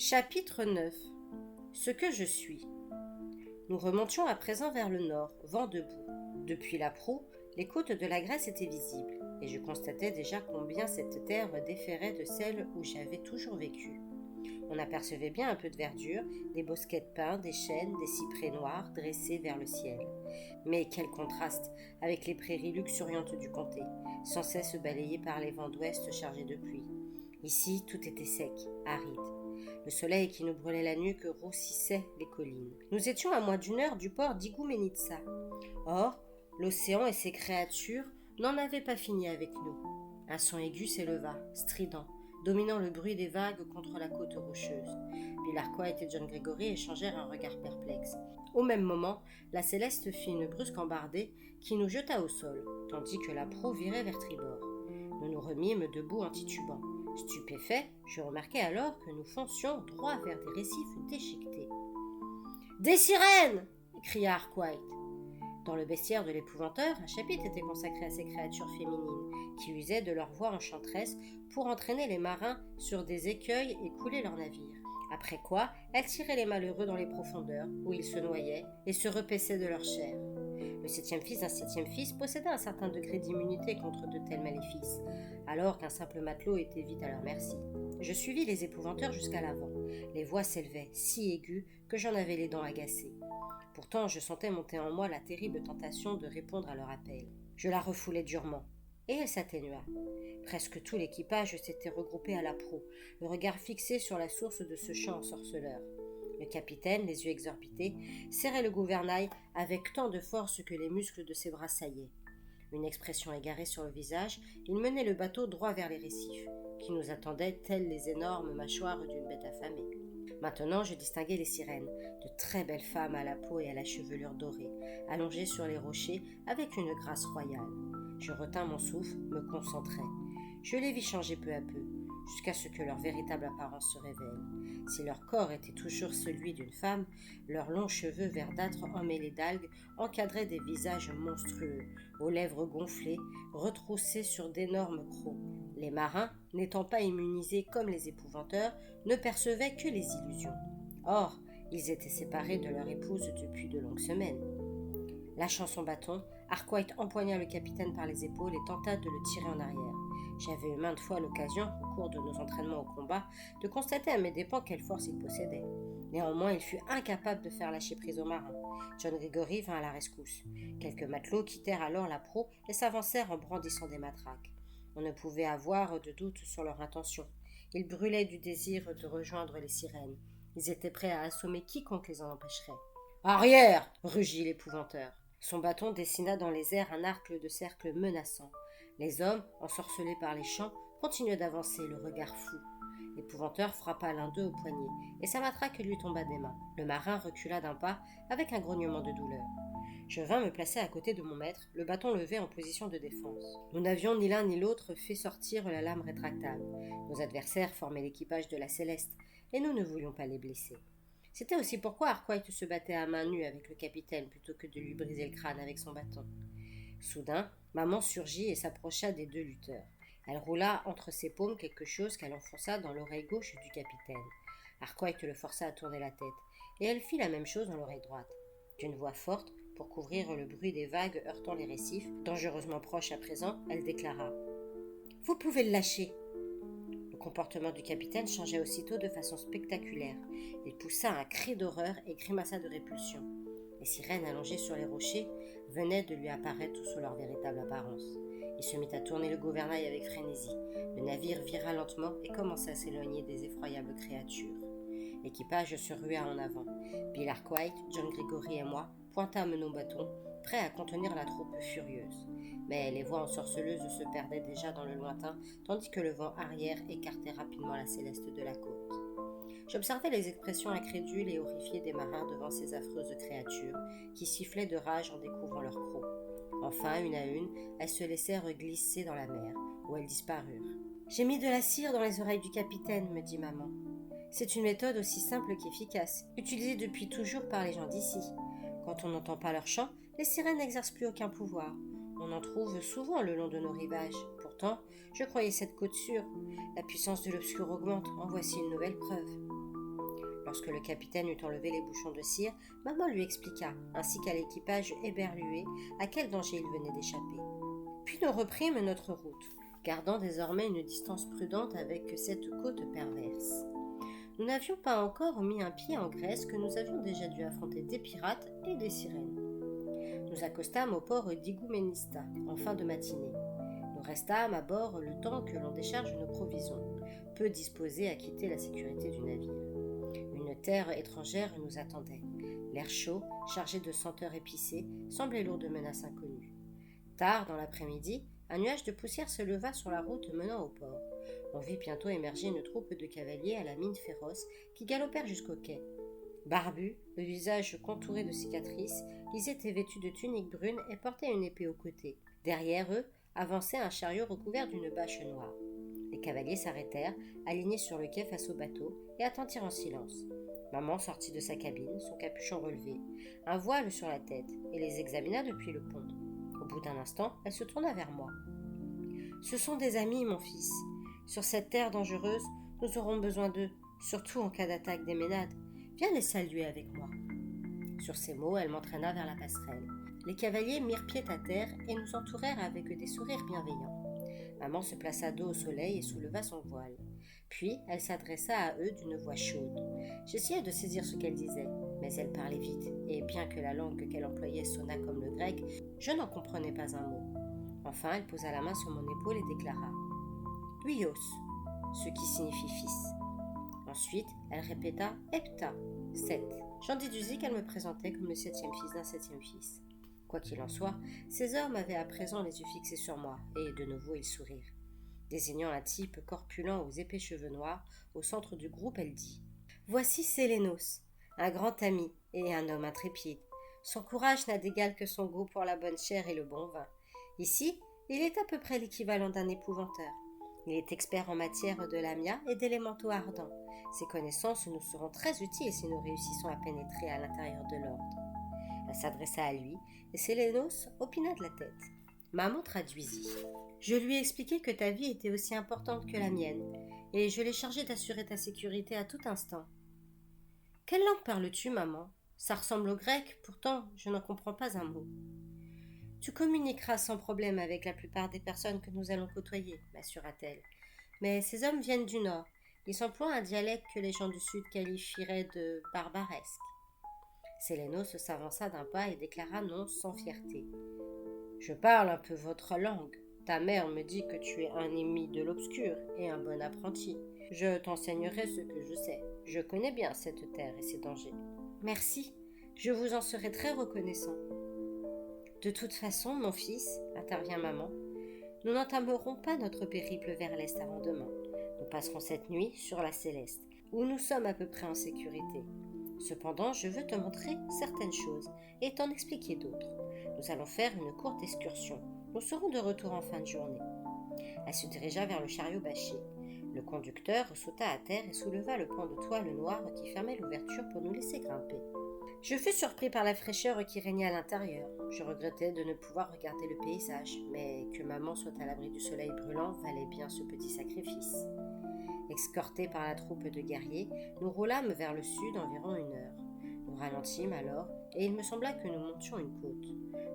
Chapitre 9. Ce que je suis. Nous remontions à présent vers le nord, vent debout. Depuis la proue, les côtes de la Grèce étaient visibles, et je constatais déjà combien cette terre déférait de celle où j'avais toujours vécu. On apercevait bien un peu de verdure, des bosquets de pins, des chênes, des cyprès noirs dressés vers le ciel. Mais quel contraste avec les prairies luxuriantes du comté, sans cesse balayées par les vents d'ouest chargés de pluie. Ici, tout était sec, aride. Le soleil qui nous brûlait la nuque roussissait les collines. Nous étions à moins d'une heure du port d'Igoumenitsa. Or, l'océan et ses créatures n'en avaient pas fini avec nous. Un son aigu s'éleva, strident, dominant le bruit des vagues contre la côte rocheuse. Bill Arkwright et John Gregory échangèrent un regard perplexe. Au même moment, la Céleste fit une brusque embardée qui nous jeta au sol, tandis que la proue virait vers tribord. Nous nous remîmes debout en titubant. Stupéfait, je remarquai alors que nous foncions droit vers des récifs déchiquetés. « Des sirènes !» cria Arkwright. Dans le bestiaire de l'épouvanteur, un chapitre était consacré à ces créatures féminines qui usaient de leur voix enchanteresse pour entraîner les marins sur des écueils et couler leurs navires. Après quoi, elles tiraient les malheureux dans les profondeurs, où ils se noyaient et se repaissaient de leur chair. Le septième fils d'un septième fils possédait un certain degré d'immunité contre de tels maléfices, alors qu'un simple matelot était vite à leur merci. Je suivis les épouvanteurs jusqu'à l'avant. Les voix s'élevaient, si aiguës que j'en avais les dents agacées. Pourtant, je sentais monter en moi la terrible tentation de répondre à leur appel. Je la refoulai durement, et elle s'atténua. Presque tout l'équipage s'était regroupé à la proue, le regard fixé sur la source de ce chant ensorceleur. Le capitaine, les yeux exorbités, serrait le gouvernail avec tant de force que les muscles de ses bras saillaient. Une expression égarée sur le visage, il menait le bateau droit vers les récifs, qui nous attendaient telles les énormes mâchoires d'une bête affamée. Maintenant, je distinguais les sirènes, de très belles femmes à la peau et à la chevelure dorée, allongées sur les rochers avec une grâce royale. Je retins mon souffle, me concentrai. Je les vis changer peu à peu, jusqu'à ce que leur véritable apparence se révèle. Si leur corps était toujours celui d'une femme, leurs longs cheveux verdâtres emmêlés d'algues encadraient des visages monstrueux, aux lèvres gonflées, retroussés sur d'énormes crocs. Les marins, n'étant pas immunisés comme les épouvanteurs, ne percevaient que les illusions. Or, ils étaient séparés de leur épouse depuis de longues semaines. Lâchant son bâton, Arkwright empoigna le capitaine par les épaules et tenta de le tirer en arrière. J'avais eu maintes fois l'occasion, au cours de nos entraînements au combat, de constater à mes dépens quelle force il possédait. Néanmoins, il fut incapable de faire lâcher prise aux marins. John Gregory vint à la rescousse. Quelques matelots quittèrent alors la proue et s'avancèrent en brandissant des matraques. On ne pouvait avoir de doute sur leur intention. Ils brûlaient du désir de rejoindre les sirènes. Ils étaient prêts à assommer quiconque les en empêcherait. « Arrière !» rugit l'épouvanteur. Son bâton dessina dans les airs un arc de cercle menaçant. Les hommes, ensorcelés par les chants, continuaient d'avancer, le regard fou. L'épouvanteur frappa l'un d'eux au poignet, et sa matraque lui tomba des mains. Le marin recula d'un pas, avec un grognement de douleur. Je vins me placer à côté de mon maître, le bâton levé en position de défense. Nous n'avions ni l'un ni l'autre fait sortir la lame rétractable. Nos adversaires formaient l'équipage de la Céleste, et nous ne voulions pas les blesser. C'était aussi pourquoi Arkwright se battait à main nue avec le capitaine plutôt que de lui briser le crâne avec son bâton. Soudain, maman surgit et s'approcha des deux lutteurs. Elle roula entre ses paumes quelque chose qu'elle enfonça dans l'oreille gauche du capitaine. Arkwright le força à tourner la tête, et elle fit la même chose dans l'oreille droite. D'une voix forte, pour couvrir le bruit des vagues heurtant les récifs, dangereusement proche à présent, elle déclara « Vous pouvez le lâcher !» Le comportement du capitaine changea aussitôt de façon spectaculaire. Il poussa un cri d'horreur et grimaça de répulsion. Les sirènes allongées sur les rochers venaient de lui apparaître sous leur véritable apparence. Il se mit à tourner le gouvernail avec frénésie. Le navire vira lentement et commença à s'éloigner des effroyables créatures. L'équipage se rua en avant. Bill Arkwright, John Gregory et moi pointâmes nos bâtons, prêts à contenir la troupe furieuse. Mais les voix ensorceleuses se perdaient déjà dans le lointain, tandis que le vent arrière écartait rapidement la Céleste de la côte. J'observais les expressions incrédules et horrifiées des marins devant ces affreuses créatures, qui sifflaient de rage en découvrant leurs crocs. Enfin, une à une, elles se laissèrent glisser dans la mer, où elles disparurent. « J'ai mis de la cire dans les oreilles du capitaine, me dit maman. C'est une méthode aussi simple qu'efficace, utilisée depuis toujours par les gens d'ici. Quand on n'entend pas leur chant, les sirènes n'exercent plus aucun pouvoir. On en trouve souvent le long de nos rivages. Pourtant, je croyais cette côte sûre. La puissance de l'obscur augmente, en voici une nouvelle preuve. » Lorsque le capitaine eut enlevé les bouchons de cire, maman lui expliqua, ainsi qu'à l'équipage éberlué, à quel danger il venait d'échapper. Puis nous reprîmes notre route, gardant désormais une distance prudente avec cette côte perverse. Nous n'avions pas encore mis un pied en Grèce que nous avions déjà dû affronter des pirates et des sirènes. Nous accostâmes au port d'Igoumenista en fin de matinée. Nous restâmes à bord le temps que l'on décharge nos provisions, peu disposés à quitter la sécurité du navire. Une terre étrangère nous attendait. L'air chaud, chargé de senteurs épicées, semblait lourd de menaces inconnues. Tard dans l'après-midi, un nuage de poussière se leva sur la route menant au port. On vit bientôt émerger une troupe de cavaliers à la mine féroce qui galopèrent jusqu'au quai. Barbus, le visage contouré de cicatrices, ils étaient vêtus de tuniques brunes et portaient une épée au côté. Derrière eux avançait un chariot recouvert d'une bâche noire. Les cavaliers s'arrêtèrent, alignés sur le quai face au bateau, et attendirent en silence. Maman sortit de sa cabine, son capuchon relevé, un voile sur la tête, et les examina depuis le pont. Au bout d'un instant, elle se tourna vers moi. « Ce sont des amis, mon fils. Sur cette terre dangereuse, nous aurons besoin d'eux, surtout en cas d'attaque des Ménades. Viens les saluer avec moi. » Sur ces mots, elle m'entraîna vers la passerelle. Les cavaliers mirent pied à terre et nous entourèrent avec des sourires bienveillants. Maman se plaça dos au soleil et souleva son voile. Puis, elle s'adressa à eux d'une voix chaude. J'essayais de saisir ce qu'elle disait, mais elle parlait vite, et bien que la langue qu'elle employait sonnât comme le grec, je n'en comprenais pas un mot. Enfin, elle posa la main sur mon épaule et déclara « Huios », ce qui signifie « fils ». Ensuite, elle répéta « Hepta », 7. J'en déduisis qu'elle me présentait comme le 7e fils d'un 7e fils. Quoi qu'il en soit, ces hommes avaient à présent les yeux fixés sur moi, et de nouveau ils sourirent. Désignant un type corpulent aux épais cheveux noirs, au centre du groupe, elle dit « Voici Sélénos, un grand ami et un homme intrépide. Son courage n'a d'égal que son goût pour la bonne chair et le bon vin. Ici, il est à peu près l'équivalent d'un épouvanteur. Il est expert en matière de lamia et d'élémentaux ardents. Ses connaissances nous seront très utiles si nous réussissons à pénétrer à l'intérieur de l'ordre. » Elle s'adressa à lui, et Sélénos opina de la tête. Maman traduisit. « Je lui ai expliqué que ta vie était aussi importante que la mienne, et je l'ai chargé d'assurer ta sécurité à tout instant. »« Quelle langue parles-tu, maman ? Ça ressemble au grec, pourtant je n'en comprends pas un mot. »« Tu communiqueras sans problème avec la plupart des personnes que nous allons côtoyer, m'assura-t-elle. Mais ces hommes viennent du nord. Ils emploient un dialecte que les gens du sud qualifieraient de barbaresque. » Sélénos s'avança d'un pas et déclara non sans fierté. « Je parle un peu votre langue. Ta mère me dit que tu es un ennemi de l'obscur et un bon apprenti. Je t'enseignerai ce que je sais. Je connais bien cette terre et ses dangers. »« Merci, je vous en serai très reconnaissant. »« De toute façon, mon fils, intervient maman, nous n'entamerons pas notre périple vers l'est avant demain. Nous passerons cette nuit sur la Céleste, où nous sommes à peu près en sécurité. Cependant, je veux te montrer certaines choses et t'en expliquer d'autres. Nous allons faire une courte excursion. Nous serons de retour en fin de journée. » Elle se dirigea vers le chariot bâché. Le conducteur sauta à terre et souleva le pan de toile noire qui fermait l'ouverture pour nous laisser grimper. Je fus surpris par la fraîcheur qui régnait à l'intérieur. Je regrettais de ne pouvoir regarder le paysage, mais que maman soit à l'abri du soleil brûlant valait bien ce petit sacrifice. Escortés par la troupe de guerriers, nous roulâmes vers le sud environ 1 heure. Nous ralentîmes alors, et il me sembla que nous montions une côte.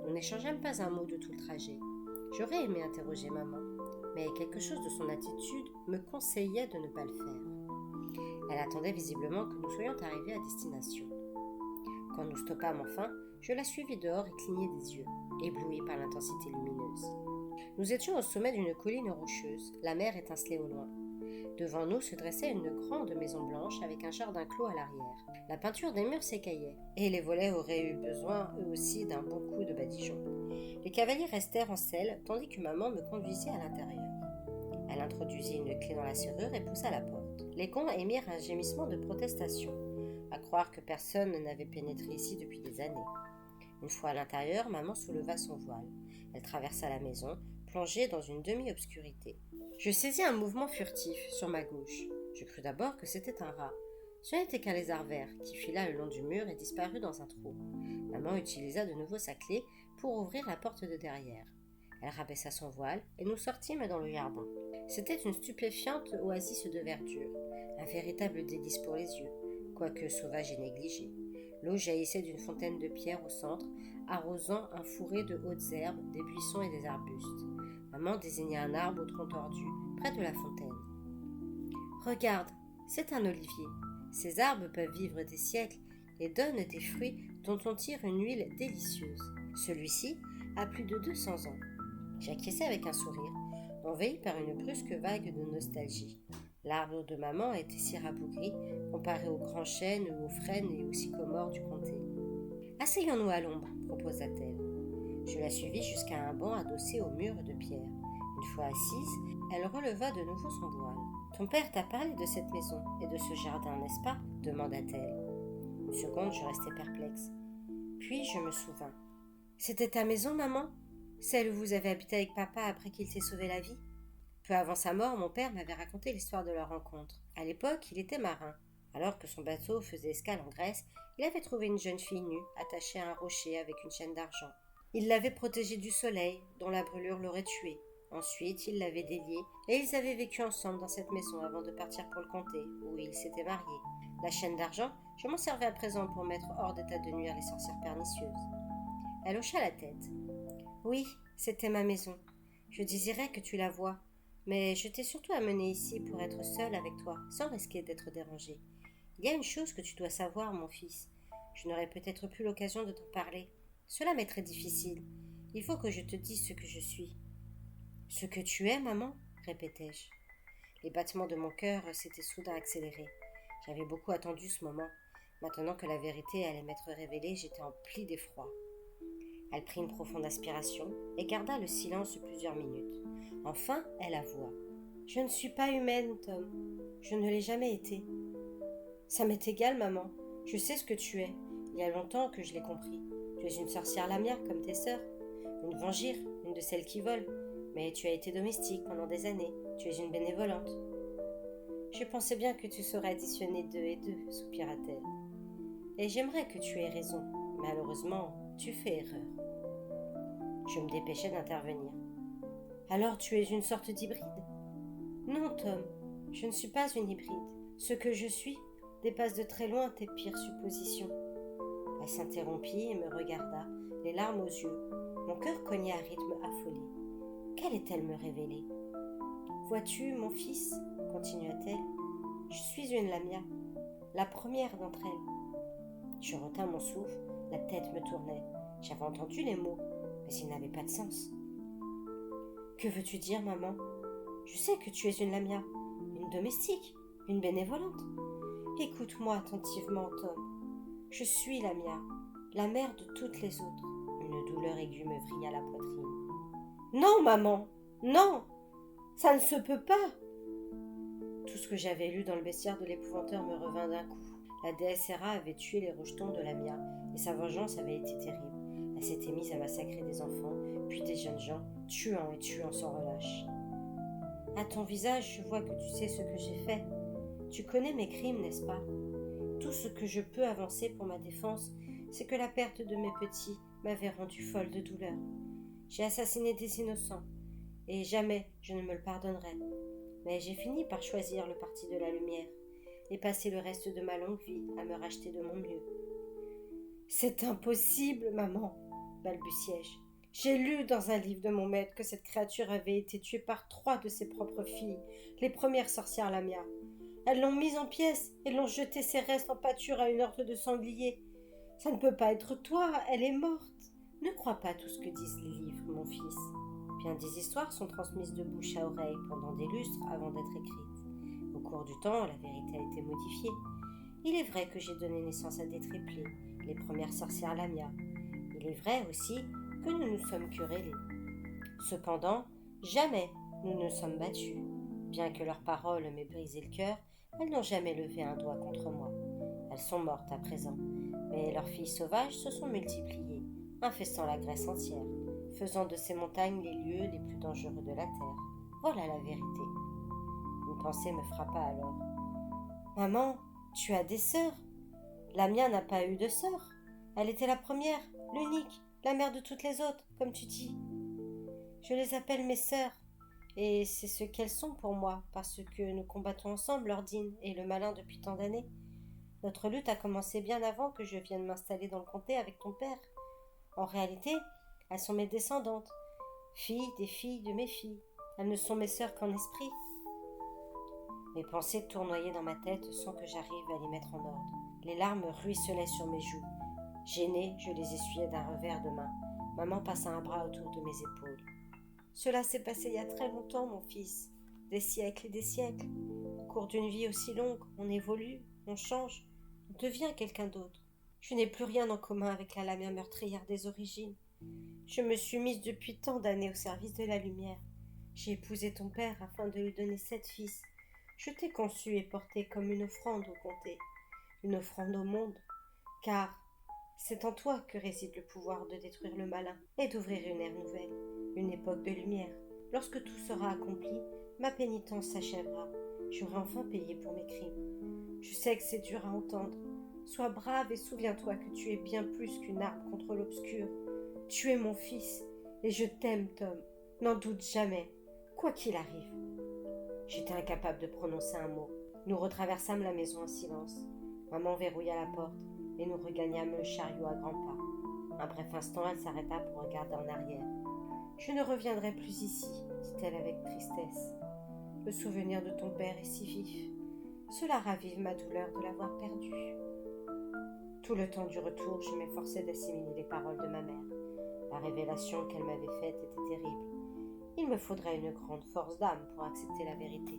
Nous n'échangeâmes pas un mot de tout le trajet. J'aurais aimé interroger maman, mais quelque chose de son attitude me conseillait de ne pas le faire. Elle attendait visiblement que nous soyons arrivés à destination. Quand nous stoppâmes enfin, je la suivis dehors et clignai des yeux, ébloui par l'intensité lumineuse. Nous étions au sommet d'une colline rocheuse, la mer étincelait au loin. Devant nous se dressait une grande maison blanche avec un jardin clos à l'arrière. La peinture des murs s'écaillait, et les volets auraient eu besoin, eux aussi, d'un bon coup de badigeon. Les cavaliers restèrent en selle, tandis que maman me conduisit à l'intérieur. Elle introduisit une clé dans la serrure et poussa la porte. Les gonds émirent un gémissement de protestation, à croire que personne n'avait pénétré ici depuis des années. Une fois à l'intérieur, maman souleva son voile. Elle traversa la maison, plongée dans une demi-obscurité. Je saisis un mouvement furtif sur ma gauche. Je crus d'abord que c'était un rat. Ce n'était qu'un lézard vert qui fila le long du mur et disparut dans un trou. Maman utilisa de nouveau sa clé pour ouvrir la porte de derrière. Elle rabaissa son voile et nous sortîmes dans le jardin. C'était une stupéfiante oasis de verdure, un véritable délice pour les yeux, quoique sauvage et négligée. L'eau jaillissait d'une fontaine de pierre au centre, arrosant un fourré de hautes herbes, des buissons et des arbustes. Maman désignait un arbre au tronc tordu, près de la fontaine. « Regarde, c'est un olivier. Ces arbres peuvent vivre des siècles et donnent des fruits dont on tire une huile délicieuse. Celui-ci a plus de 200 ans. » J'acquiesçais avec un sourire, envahi par une brusque vague de nostalgie. L'arbre de maman était si rabougri comparé aux grands chênes, aux frênes et aux sycomores du comté. « Asseyons-nous à l'ombre, proposa-t-elle. Je la suivis jusqu'à un banc adossé au mur de pierre. Une fois assise, elle releva de nouveau son voile. « Ton père t'a parlé de cette maison et de ce jardin, n'est-ce pas ?» demanda-t-elle. Une seconde, je restai perplexe. Puis je me souvins. « C'était ta maison, maman ? Celle où vous avez habité avec papa après qu'il t'ait sauvé la vie ?» Peu avant sa mort, mon père m'avait raconté l'histoire de leur rencontre. À l'époque, il était marin. Alors que son bateau faisait escale en Grèce, il avait trouvé une jeune fille nue, attachée à un rocher avec une chaîne d'argent. Il l'avait protégée du soleil, dont la brûlure l'aurait tuée. Ensuite, il l'avait déliée, et ils avaient vécu ensemble dans cette maison avant de partir pour le comté, où ils s'étaient mariés. La chaîne d'argent, je m'en servais à présent pour mettre hors d'état de nuire les sorcières pernicieuses. Elle hocha la tête. « Oui, c'était ma maison. Je désirais que tu la voies. Mais je t'ai surtout amené ici pour être seule avec toi, sans risquer d'être dérangée. Il y a une chose que tu dois savoir, mon fils. Je n'aurai peut-être plus l'occasion de t'en parler. Cela m'est très difficile. Il faut que je te dise ce que je suis. »« Ce que tu es, maman ?» répétai-je. Les battements de mon cœur s'étaient soudain accélérés. J'avais beaucoup attendu ce moment. Maintenant que la vérité allait m'être révélée, j'étais en pli d'effroi. Elle prit une profonde aspiration et garda le silence plusieurs minutes. Enfin, elle avoua. « Je ne suis pas humaine, Tom. Je ne l'ai jamais été. »« Ça m'est égal, maman. Je sais ce que tu es. Il y a longtemps que je l'ai compris. Tu es une sorcière lamia, comme tes sœurs. Une vengire, une de celles qui volent. Mais tu as été domestique pendant des années. Tu es une bénévolente. »« Je pensais bien que tu saurais additionner 2 et 2, soupira-t-elle. « Et j'aimerais que tu aies raison. Malheureusement, tu fais erreur. » Je me dépêchai d'intervenir. « Alors tu es une sorte d'hybride ?»« Non, Tom, je ne suis pas une hybride. Ce que je suis dépasse de très loin tes pires suppositions. » Elle s'interrompit et me regarda, les larmes aux yeux. Mon cœur cognait à rythme affolé. Qu'allait-elle me révéler ? « Vois-tu, mon fils, continua-t-elle, je suis une lamia, la première d'entre elles. » Je retins mon souffle, la tête me tournait. J'avais entendu les mots, mais ils n'avaient pas de sens. « Que veux-tu dire, maman ? Je sais que tu es une lamia, une domestique, une bénévolente. Écoute-moi attentivement, Tom. Je suis lamia, la mère de toutes les autres. » Une douleur aiguë me vrilla la poitrine. « Non, maman, non, ça ne se peut pas !» Tout ce que j'avais lu dans le bestiaire de l'épouvanteur me revint d'un coup. La déesse Héra avait tué les rejetons de Lamia, et sa vengeance avait été terrible. Elle s'était mise à massacrer des enfants, puis des jeunes gens, tuant et tuant sans relâche. « À ton visage, je vois que tu sais ce que j'ai fait. Tu connais mes crimes, n'est-ce pas ? Tout ce que je peux avancer pour ma défense, c'est que la perte de mes petits m'avait rendue folle de douleur. J'ai assassiné des innocents, et jamais je ne me le pardonnerai. Mais j'ai fini par choisir le parti de la lumière, et passer le reste de ma longue vie à me racheter de mon mieux. »« C'est impossible, maman, balbutiai-je. J'ai lu dans un livre de mon maître que cette créature avait été tuée par 3 de ses propres filles, les premières sorcières Lamia. Elles l'ont mise en pièces et l'ont jeté ses restes en pâture à une horde de sangliers. Ça ne peut pas être toi, elle est morte. Ne crois pas tout ce que disent les livres, mon fils. Bien des histoires sont transmises de bouche à oreille pendant des lustres avant d'être écrites. Au cours du temps, la vérité a été modifiée. Il est vrai que j'ai donné naissance à des triplés, les premières sorcières Lamia. Il est vrai aussi que nous nous sommes querellés. Cependant, jamais nous ne sommes battus. Bien que leurs paroles m'aient brisé le cœur, elles n'ont jamais levé un doigt contre moi. Elles sont mortes à présent, mais leurs filles sauvages se sont multipliées, infestant la Grèce entière, faisant de ces montagnes les lieux les plus dangereux de la terre. Voilà la vérité. Une pensée me frappa alors. « Maman, tu as des sœurs ? La mienne n'a pas eu de sœur. Elle était la première, l'unique, la mère de toutes les autres, comme tu dis. Je les appelle mes sœurs, et c'est ce qu'elles sont pour moi, parce que nous combattons ensemble l'ordine et le malin depuis tant d'années. Notre lutte a commencé bien avant que je vienne m'installer dans le comté avec ton père. En réalité, elles sont mes descendantes, filles des filles de mes filles. Elles ne sont mes sœurs qu'en esprit. Mes pensées tournoyaient dans ma tête sans que j'arrive à les mettre en ordre. Les larmes ruisselaient sur mes joues. Gênée, je les essuyais d'un revers de main. Maman passa un bras autour de mes épaules. Cela s'est passé il y a très longtemps, mon fils. Des siècles et des siècles. Au cours d'une vie aussi longue, on évolue, on change, on devient quelqu'un d'autre. Je n'ai plus rien en commun avec la Lamia meurtrière des origines. Je me suis mise depuis tant d'années au service de la lumière. J'ai épousé ton père afin de lui donner 7 fils. Je t'ai conçu et porté comme une offrande au comté, une offrande au monde, car c'est en toi que réside le pouvoir de détruire le malin et d'ouvrir une ère nouvelle, une époque de lumière. Lorsque tout sera accompli, ma pénitence s'achèvera. J'aurai enfin payé pour mes crimes. Je sais que c'est dur à entendre. Sois brave et souviens-toi que tu es bien plus qu'une arme contre l'obscur. Tu es mon fils et je t'aime, Tom. N'en doute jamais, quoi qu'il arrive. J'étais incapable de prononcer un mot. Nous retraversâmes la maison en silence. Maman verrouilla la porte et nous regagnâmes le chariot à grands pas. Un bref instant, elle s'arrêta pour regarder en arrière. « Je ne reviendrai plus ici, dit-elle avec tristesse. Le souvenir de ton père est si vif. Cela ravive ma douleur de l'avoir perdu. » Tout le temps du retour, je m'efforçais d'assimiler les paroles de ma mère. La révélation qu'elle m'avait faite était terrible. Il me faudrait une grande force d'âme pour accepter la vérité.